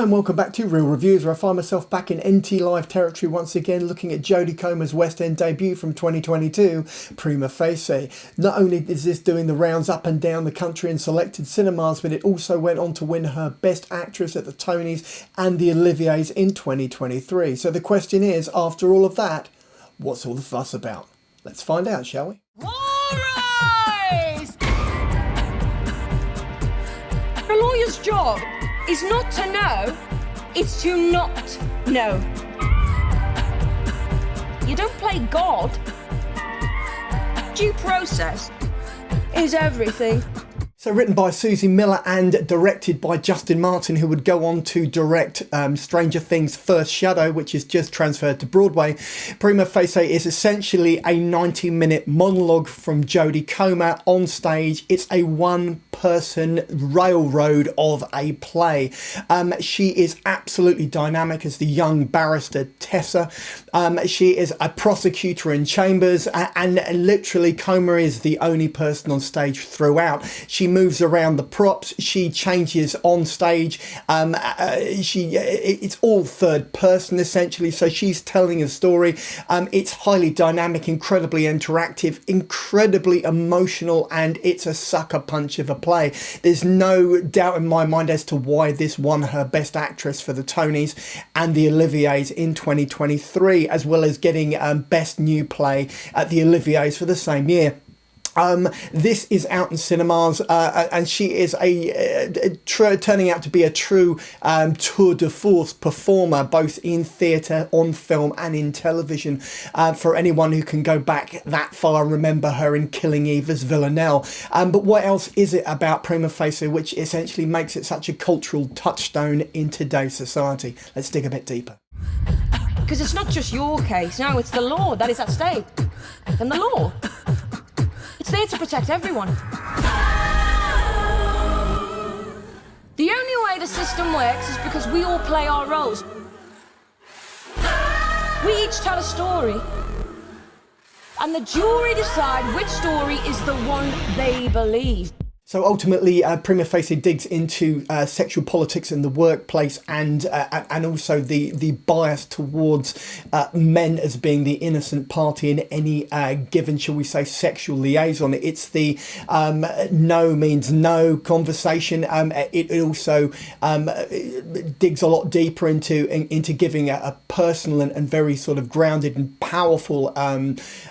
and welcome back to Real Reviews, where I find myself back in NT Live territory once again, looking at Jodie Comer's West End debut from 2022, Prima Facie. Not only is this doing the rounds up and down the country in selected cinemas, but it also went on to win her Best Actress at the Tonys and the Olivier's in 2023. So the question is, after all of that, what's all the fuss about? Let's find out, shall we? All rise! A lawyer's job is not to know, it's to not know. You don't play God. Due process is everything. So written by Suzie Miller and directed by Justin Martin, who would go on to direct Stranger Things First Shadow, which is just transferred to Broadway. Prima Facie is essentially a 90-minute monologue from Jodie Comer on stage. It's a one-person railroad of a play. She is absolutely dynamic as the young barrister Tessa. She is a prosecutor in chambers, and literally Comer is the only person on stage throughout. She moves around the props, she changes on stage, it's all third person essentially, so she's telling a story. It's highly dynamic, incredibly interactive, incredibly emotional, and it's a sucker punch of a play. There's no doubt in my mind as to why this won her Best Actress for the Tonys and the Olivier's in 2023, as well as getting Best New Play at the Olivier's for the same year. This is out in cinemas, and she is turning out to be a true tour de force performer, both in theatre, on film and in television. For anyone who can go back that far, remember her in Killing Eve as Villanelle. But what else is it about Prima Facie which essentially makes it such a cultural touchstone in today's society? Let's dig a bit deeper. Because it's not just your case, no, it's the law that is at stake. And the law, it's there to protect everyone. The only way the system works is because we all play our roles. We each tell a story, and the jury decide which story is the one they believe. So ultimately, Prima Facie digs into sexual politics in the workplace, and also the bias towards men as being the innocent party in any given, shall we say, sexual liaison. It's the no means no conversation. It also digs a lot deeper into giving a personal and very sort of grounded and powerful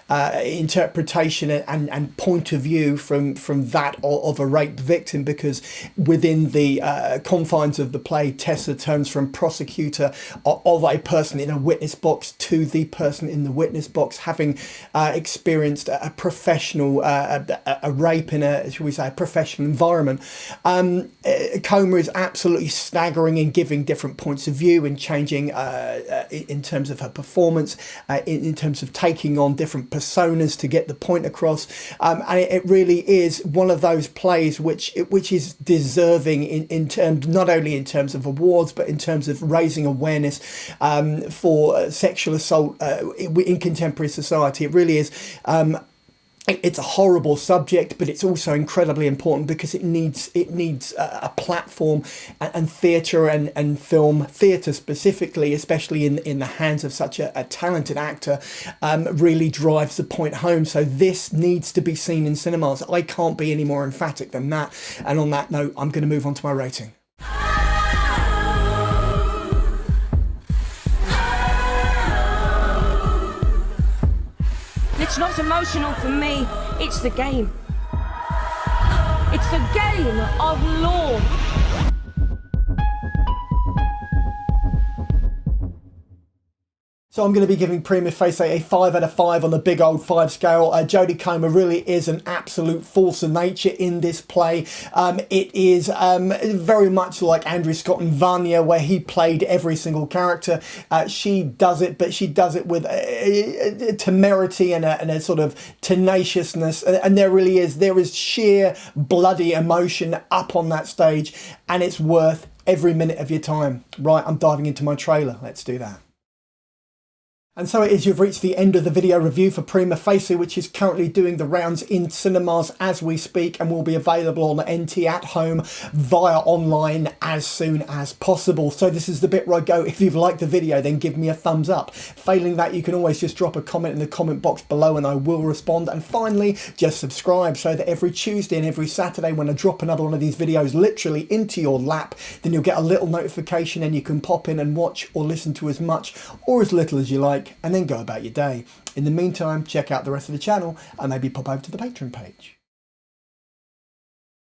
interpretation and point of view from that of a rape victim, because within the confines of the play, Tessa turns from prosecutor of a person in a witness box to the person in the witness box having experienced a professional a rape in a, shall we say, a professional environment. Comer is absolutely staggering in giving different points of view and changing in terms of her performance, in terms of taking on different personas to get the point across, and it really is one of those plays which is deserving in terms, not only in terms of awards, but in terms of raising awareness for sexual assault in contemporary society. It really is. It's a horrible subject, but it's also incredibly important because it needs a platform, and theatre and film, theatre specifically, especially in the hands of such a talented actor, really drives the point home. So this needs to be seen in cinemas. I can't be any more emphatic than that. And on that note, I'm going to move on to my rating. It's not emotional for me, it's the game. It's the game of law. So I'm going to be giving Prima Facie a 5 out of 5 on the big old 5 scale. Jodie Comer really is an absolute force of nature in this play. It is very much like Andrew Scott and Vanya, where he played every single character. She does it, but she does it with a temerity and a sort of tenaciousness. And there is sheer bloody emotion up on that stage, and it's worth every minute of your time. Right, I'm diving into my trailer. Let's do that. And so it is, you've reached the end of the video review for Prima Facie, which is currently doing the rounds in cinemas as we speak and will be available on NT at home via online as soon as possible. So this is the bit where I go, if you've liked the video, then give me a thumbs up. Failing that, you can always just drop a comment in the comment box below and I will respond. And finally, just subscribe so that every Tuesday and every Saturday when I drop another one of these videos literally into your lap, then you'll get a little notification and you can pop in and watch or listen to as much or as little as you like, and then go about your day. In the meantime, check out the rest of the channel and maybe pop over to the Patreon page.